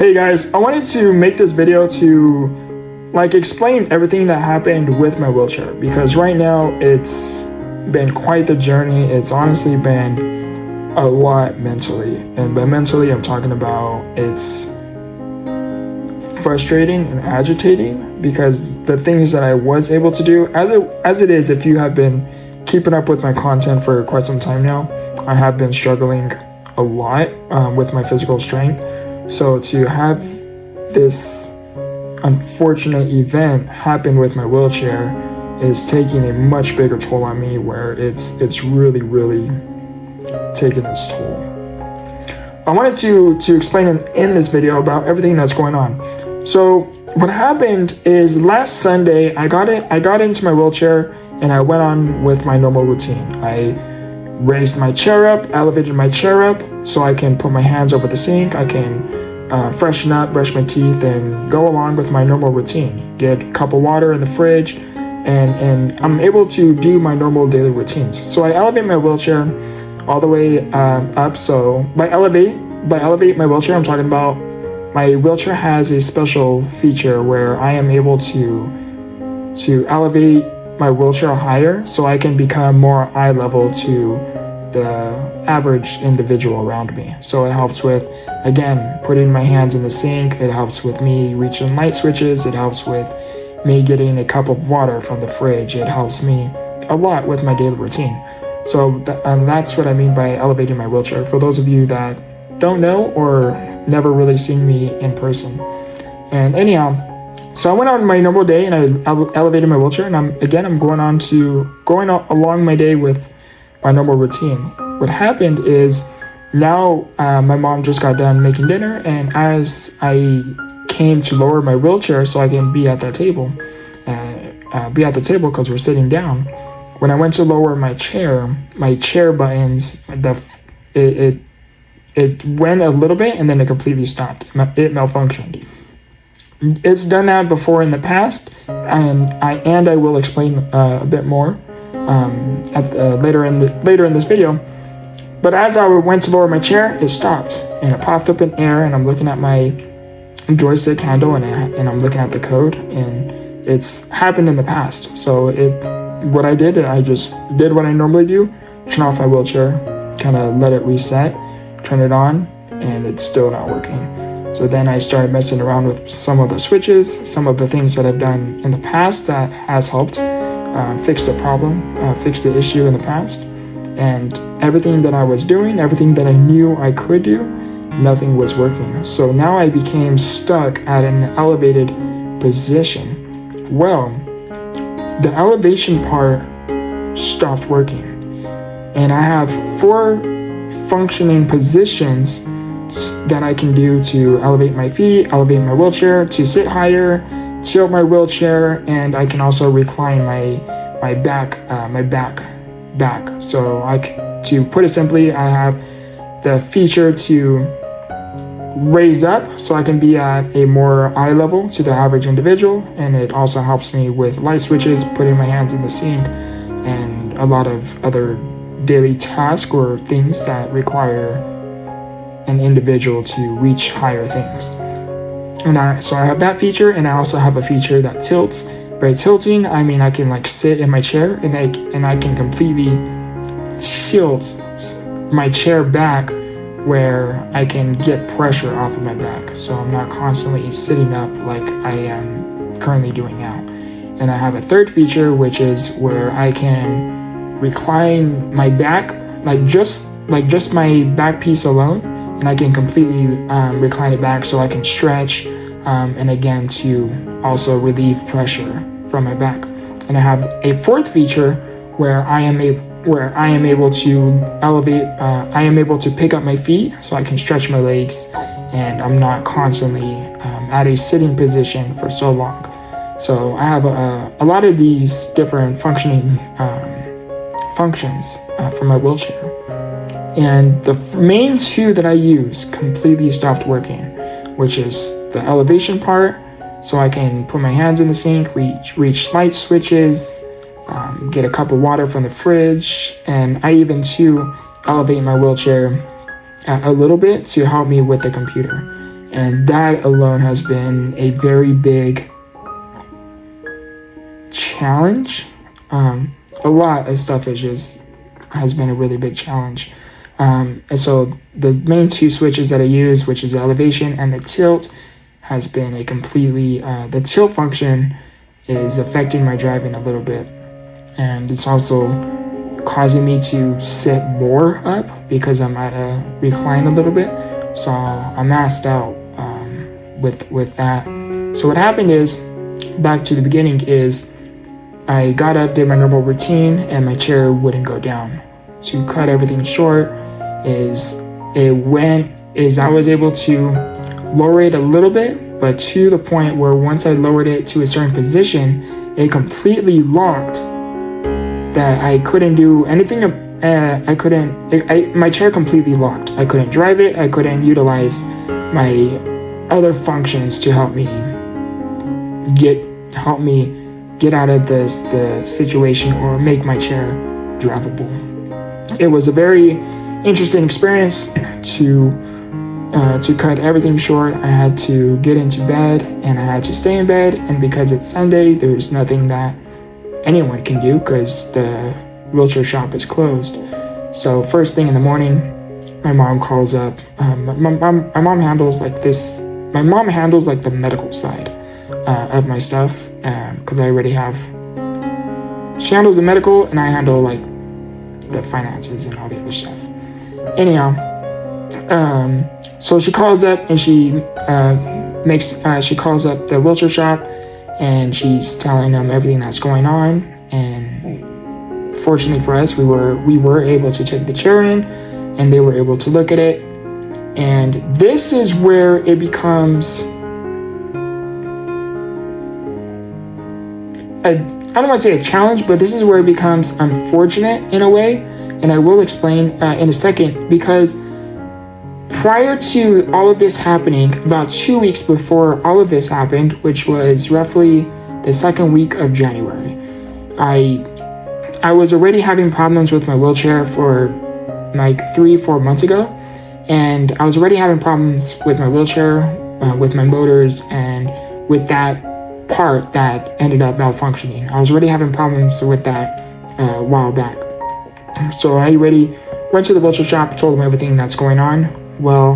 Hey guys, I wanted to make this video to explain everything that happened with my wheelchair, because right now it's been quite the journey. It's honestly been a lot mentally, and by mentally I'm talking about it's frustrating and agitating, because the things that I was able to do, as it is, if you have been keeping up with my content for quite some time now, I have been struggling a lot with my physical strength. So to have this unfortunate event happen with my wheelchair is taking a much bigger toll on me, where it's really taking its toll. I wanted to explain in this video about everything that's going on. So what happened is last Sunday I got into my wheelchair and I went on with my normal routine. I raised my chair up, elevated my chair up so I can put my hands over the sink. I can freshen up, brush my teeth, and go along with my normal routine. Get a cup of water in the fridge, and I'm able to do my normal daily routines. So I elevate my wheelchair all the way up. So by elevate my wheelchair, I'm talking about my wheelchair has a special feature where I am able to elevate my wheelchair higher so I can become more eye level to the average individual around me. So it helps with, again, putting my hands in the sink. It helps with me reaching light switches. It helps with me getting a cup of water from the fridge. It helps me a lot with my daily routine. So and that's what I mean by elevating my wheelchair, for those of you that don't know or never really seen me in person. And anyhow, so I went on my normal day and I elevated my wheelchair, and I'm going along my day with my normal routine. What happened is now my mom just got done making dinner, and as I came to lower my wheelchair so I can be at the table because we're sitting down, when I went to lower my chair buttons, it went a little bit and then it completely stopped. It malfunctioned. It's done that before in the past, and I will explain a bit more later in this video. But as I went to lower my chair, it stopped and it popped up in air, and I'm looking at my joystick handle and I'm looking at the code, and it's happened in the past. So what I just did what I normally do: turn off my wheelchair, kind of let it reset, turn it on, and it's still not working. So then I started messing around with some of the switches, some of the things that I've done in the past that has helped fix the problem, fix the issue in the past. And everything that I was doing, everything that I knew I could do, nothing was working. So now I became stuck at an elevated position. Well, the elevation part stopped working, and I have 4 functioning positions that I can do to elevate my feet, elevate my wheelchair, to sit higher, tilt my wheelchair, and I can also recline my back. So to put it simply, I have the feature to raise up so I can be at a more eye level to the average individual, and it also helps me with light switches, putting my hands in the sink, and a lot of other daily tasks or things that require an individual to reach higher things. And so I have that feature, and I also have a feature that tilts. By tilting, I mean I can sit in my chair and I can completely tilt my chair back where I can get pressure off of my back, so I'm not constantly sitting up like I am currently doing now. And I have a third feature, which is where I can recline my back, just my back piece alone, and I can completely recline it back so I can stretch, and again to also relieve pressure from my back. And I have a fourth feature where I am able to elevate. I am able to pick up my feet so I can stretch my legs, and I'm not constantly at a sitting position for so long. So I have a lot of these different functions for my wheelchair. And the main 2 that I use completely stopped working, which is the elevation part, so I can put my hands in the sink, reach light switches, get a cup of water from the fridge, and I even elevate my wheelchair a little bit to help me with the computer. And that alone has been a very big challenge. A lot of stuff has been a really big challenge. And so the main two switches that I use, which is the elevation and the tilt, has been a completely, the tilt function is affecting my driving a little bit. And it's also causing me to sit more up because I'm at a recline a little bit. So I'm assed out with that. So what happened is, back to the beginning, is I got up, did my normal routine, and my chair wouldn't go down. To cut everything short, I was able to lower it a little bit, but to the point where once I lowered it to a certain position, it completely locked, that I couldn't do anything. My chair completely locked. I couldn't drive it. I couldn't utilize my other functions to help me get out of the situation or make my chair drivable. It was a very interesting experience. To cut everything short, I had to get into bed and I had to stay in bed, and because it's Sunday, there's nothing that anyone can do because the wheelchair shop is closed. So first thing in the morning, my mom calls up. My mom handles like the medical side of my stuff, because I already have. She handles the medical, and I handle like the finances and all the other stuff. Anyhow, so she calls up and she calls up the wheelchair shop, and she's telling them everything that's going on. And fortunately for us, we were able to take the chair in, and they were able to look at it. And this is where it becomes, I don't want to say a challenge, but this is where it becomes unfortunate in a way. And I will explain in a second, because prior to all of this happening, about 2 weeks before all of this happened, which was roughly the second week of January, I was already having problems with my wheelchair for like 3-4 months ago. And I was already having problems with my wheelchair, with my motors, and with that part that ended up malfunctioning. I was already having problems with that a while back. So I already went to the wheelchair shop, told them everything that's going on. Well,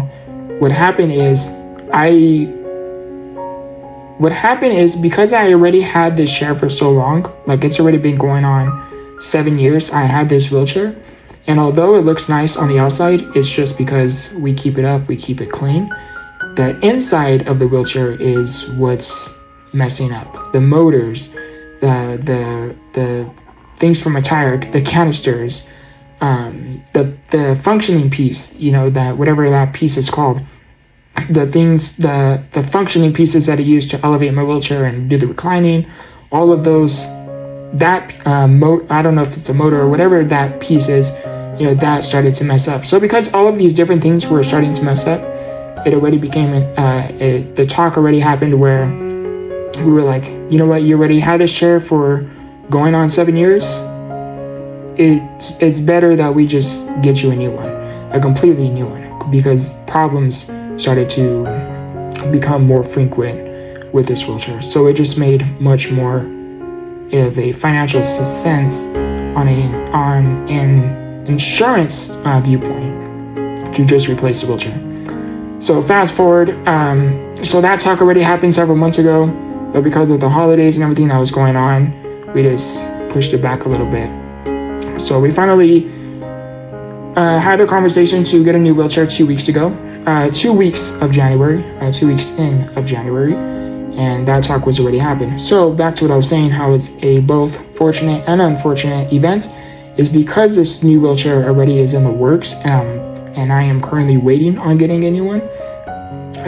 what happened is because I already had this chair for so long, like it's already been going on 7 years, I had this wheelchair. And although it looks nice on the outside, it's just because we keep it up, we keep it clean. The inside of the wheelchair is what's messing up. The motors, the things from a tire, the canisters, the functioning piece, that whatever that piece is called, the functioning pieces that I use to elevate my wheelchair and do the reclining, all of those, I don't know if it's a motor or whatever that piece is, that started to mess up. So because all of these different things were starting to mess up, it already became, the talk already happened where we were like, you know what, you already had this chair for going on 7 years. It's better that we just get you a new one, a completely new one, because problems started to become more frequent with this wheelchair. So it just made much more of a financial sense on an insurance viewpoint to just replace the wheelchair. So fast forward, so that talk already happened several months ago, but because of the holidays and everything that was going on, we just pushed it back a little bit. So we finally had a conversation to get a new wheelchair 2 weeks ago, 2 weeks of January, 2 weeks in of January, and that talk was already happened. So back to what I was saying, how it's a both fortunate and unfortunate event, is because this new wheelchair already is in the works, and I am currently waiting on getting a new one.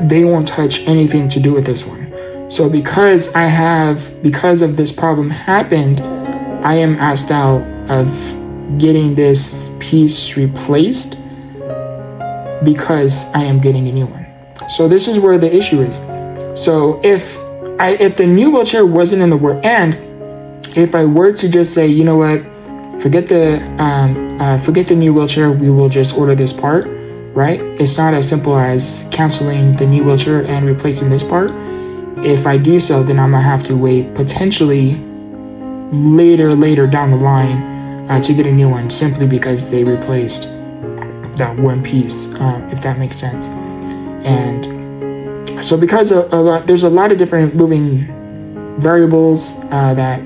They won't touch anything to do with this one. So because of this problem happened, I am asked out of getting this piece replaced because I am getting a new one. So this is where the issue is. So if the new wheelchair wasn't in the work, and if I were to just say, you know what, forget the new wheelchair, we will just order this part, right? It's not as simple as canceling the knee wheelchair and replacing this part. If I do so, then I'm gonna have to wait potentially later down the line to get a new one, simply because they replaced that one piece, if that makes sense. And so because there's a lot of different moving variables that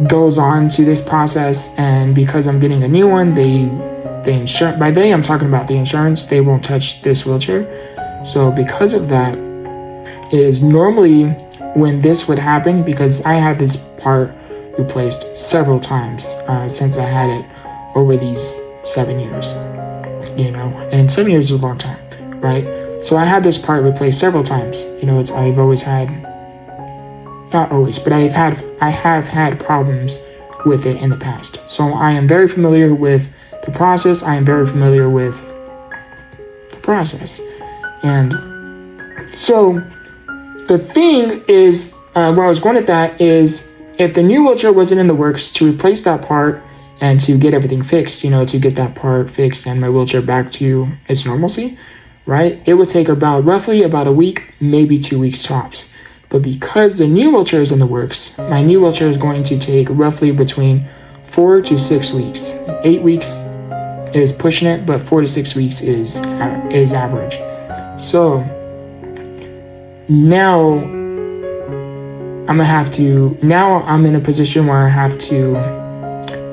goes on to this process, and because I'm getting a new one, the insurance, by they I'm talking about the insurance, they won't touch this wheelchair. So because of that, is normally when this would happen, because I had this part replaced several times since I had it over these 7 years, and 7 years is a long time, right? So I had this part replaced several times. I've always had, not always, but I have had problems with it in the past. So I am very familiar with the process. I am very familiar with the process. And so the thing is, where I was going with that is, if the new wheelchair wasn't in the works to replace that part and to get everything fixed, to get that part fixed and my wheelchair back to its normalcy, right? It would take roughly about a week, maybe 2 weeks tops. But because the new wheelchair is in the works, my new wheelchair is going to take roughly between 4 to 6 weeks. 8 weeks is pushing it, but 4 to 6 weeks is average. So now I'm in a position where I have to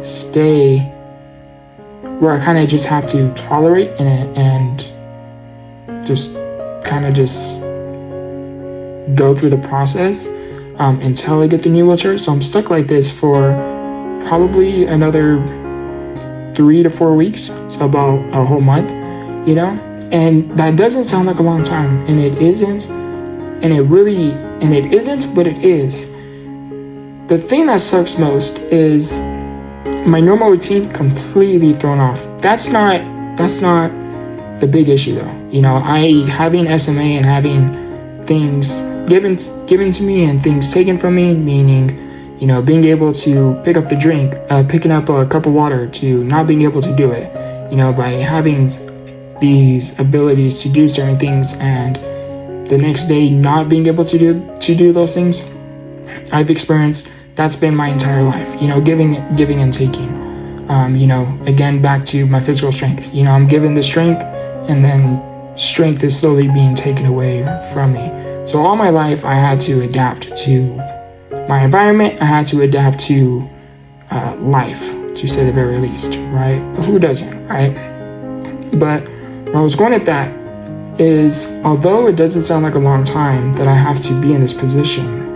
stay, where I kind of just have to tolerate and just go through the process until I get the new wheelchair. So I'm stuck like this for probably another 3 to 4 weeks, so about a whole month, and that doesn't sound like a long time, and it isn't, but it is. The thing that sucks most is my normal routine completely thrown off. That's not the big issue though. I having SMA and having things given to me and things taken from me, meaning, being able to pick up the drink, picking up a cup of water, to not being able to do it, by having these abilities to do certain things and the next day not being able to do those things. I've experienced, that's been my entire life, giving and taking. Again, back to my physical strength. I'm given the strength, and then strength is slowly being taken away from me. So all my life, I had to adapt to my environment. I had to adapt to life, to say the very least, right? But who doesn't, right? But where I was going at that is, although it doesn't sound like a long time that I have to be in this position,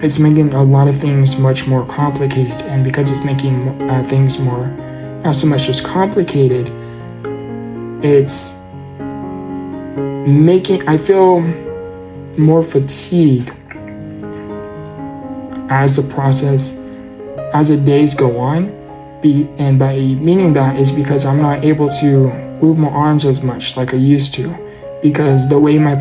it's making a lot of things much more complicated. And because it's making things more, not so much just complicated, it's making, I feel more fatigued as the days go on. And by meaning that is because I'm not able to move my arms as much like I used to, because the way my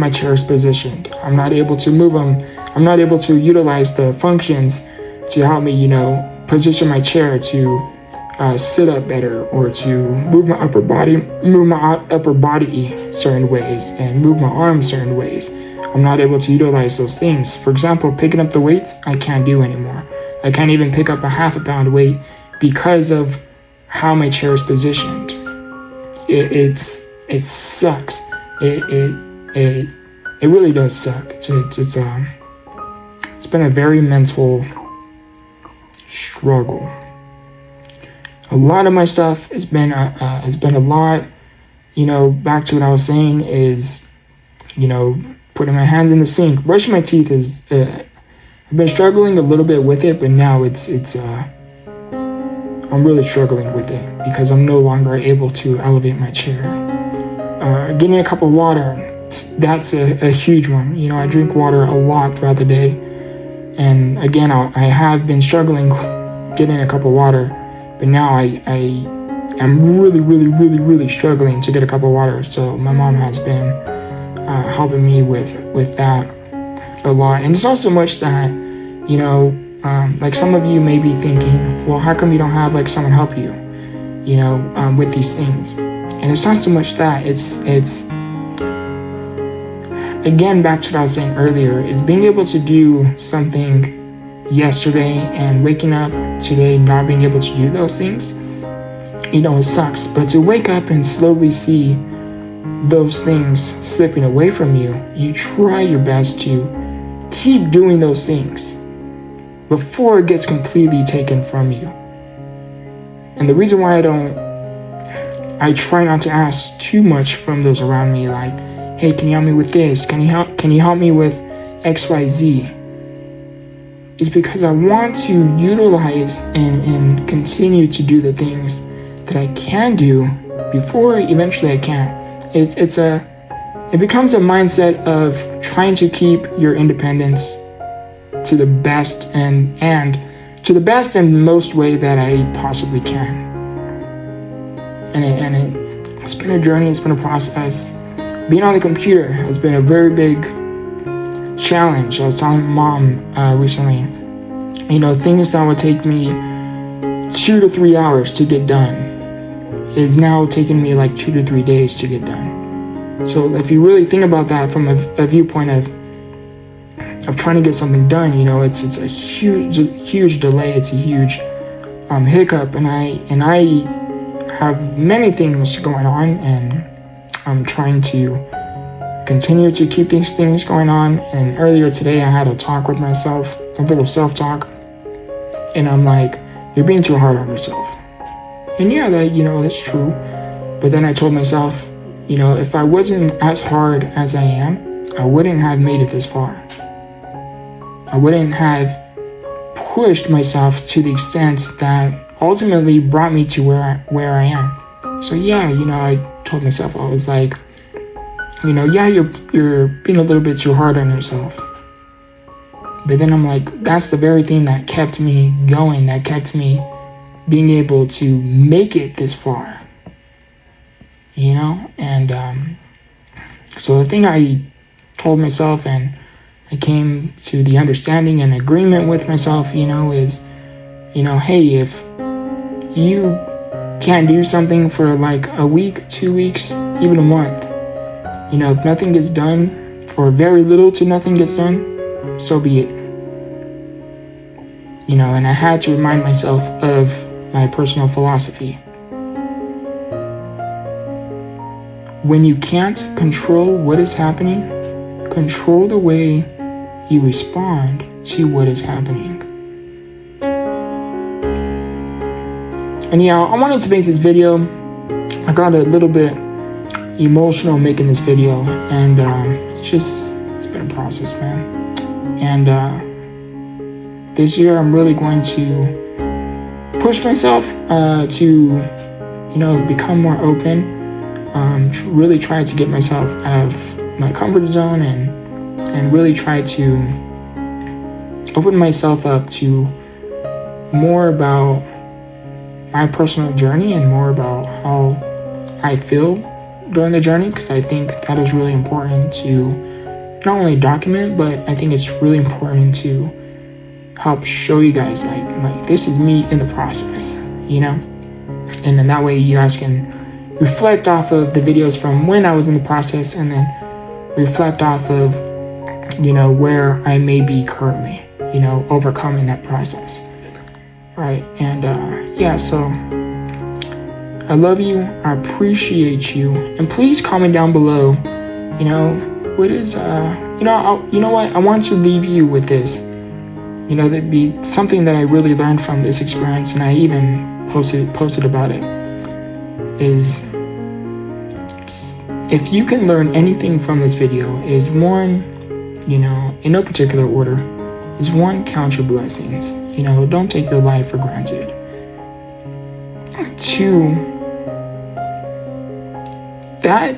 chair is positioned, I'm not able to move them. I'm not able to utilize the functions to help me, position my chair to sit up better, or to move my upper body certain ways and move my arms certain ways. I'm not able to utilize those things. For example, picking up the weights, I can't do anymore. I can't even pick up a half a pound weight because of how my chair is positioned. It sucks. It really does suck. It's been a very mental struggle. A lot of my stuff has been a lot. Back to what I was saying is, putting my hands in the sink, brushing my teeth is. I've been struggling a little bit with it, but now it's I'm really struggling with it because I'm no longer able to elevate my chair. Getting a cup of water, that's a huge one. I drink water a lot throughout the day, and again, I have been struggling getting a cup of water, but now I am really struggling to get a cup of water. So my mom has been helping me with that a lot. And it's not so much that, like some of you may be thinking, well, how come you don't have like someone help you, with these things? And it's not so much that, it's again, back to what I was saying earlier, is being able to do something yesterday and waking up today not being able to do those things. It sucks. But to wake up and slowly see those things slipping away from you, you try your best to keep doing those things before it gets completely taken from you. And the reason why I try not to ask too much from those around me, like, hey, can you help me with this? Can you help me with XYZ? Is because I want to utilize and continue to do the things that I can do before eventually I can't. It becomes a mindset of trying to keep your independence to the best and to the best and most way that I possibly can. And it's been a journey, it's been a process. Being on the computer has been a very big challenge. I was telling Mom recently, things that would take me 2 to 3 hours to get done is now taking me like 2 to 3 days to get done. So if you really think about that from a viewpoint of trying to get something done, it's a huge delay. It's a huge hiccup, and I have many things going on, and I'm trying to continue to keep these things going on. And earlier today, I had a talk with myself, a little self-talk, and I'm like, you're being too hard on yourself. And yeah, that's true. But then I told myself, if I wasn't as hard as I am, I wouldn't have made it this far. I wouldn't have pushed myself to the extent that ultimately brought me to where I am. So yeah, I told myself, I was like, yeah, you're being a little bit too hard on yourself. But then I'm like, that's the very thing that kept me going, that kept me being able to make it this far. And so the thing I told myself, and I came to the understanding and agreement with myself, is, hey, if you can't do something for like a week, 2 weeks, even a month, if nothing gets done, or very little to nothing gets done, so be it. And I had to remind myself of my personal philosophy. When you can't control what is happening, control the way you respond to what is happening. And yeah, I wanted to make this video. I got a little bit emotional making this video, and it's been a process, man. And this year I'm really going to push myself to become more open, really try to get myself out of my comfort zone, and really try to open myself up to more about my personal journey and more about how I feel during the journey, because I think that is really important to not only document, but I think it's really important to help show you guys like this is me in the process, and then that way you guys can reflect off of the videos from when I was in the process, and then reflect off of where I may be currently, overcoming that process, right? And so I love you, I appreciate you, and please comment down below, what is what, I want to leave you with this, that'd be something that I really learned from this experience, and I even posted about it, is if you can learn anything from this video, is one, in no particular order, is one, count your blessings. Don't take your life for granted. 2,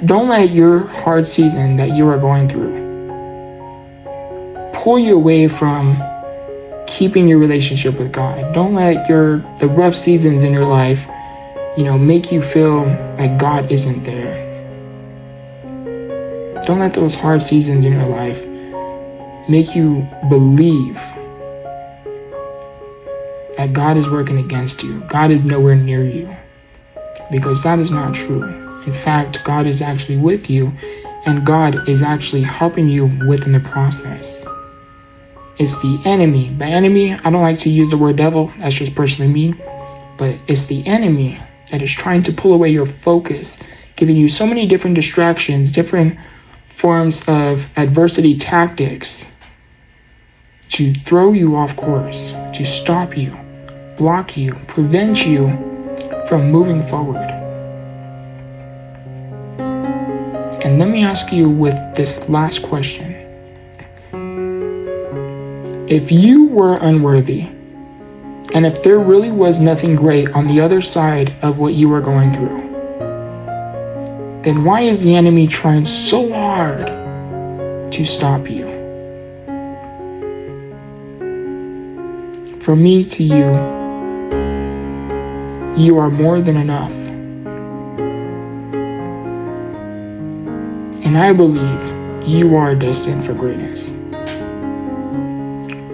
don't let your hard season that you are going through pull you away from keeping your relationship with God. Don't let the rough seasons in your life, make you feel like God isn't there. Don't let those hard seasons in your life make you believe that God is working against you. God is nowhere near you. Because that is not true. In fact, God is actually with you, and God is actually helping you within the process. It's the enemy. By enemy, I don't like to use the word devil. That's just personally me. But it's the enemy that is trying to pull away your focus, giving you so many different distractions, different forms of adversity tactics to throw you off course, to stop you, block you, prevent you from moving forward. And let me ask you with this last question. If you were unworthy, and if there really was nothing great on the other side of what you were going through, then why is the enemy trying so hard to stop you? From me to you, you are more than enough. And I believe you are destined for greatness.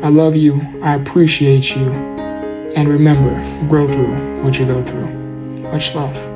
I love you, I appreciate you, and remember, grow through what you go through. Much love.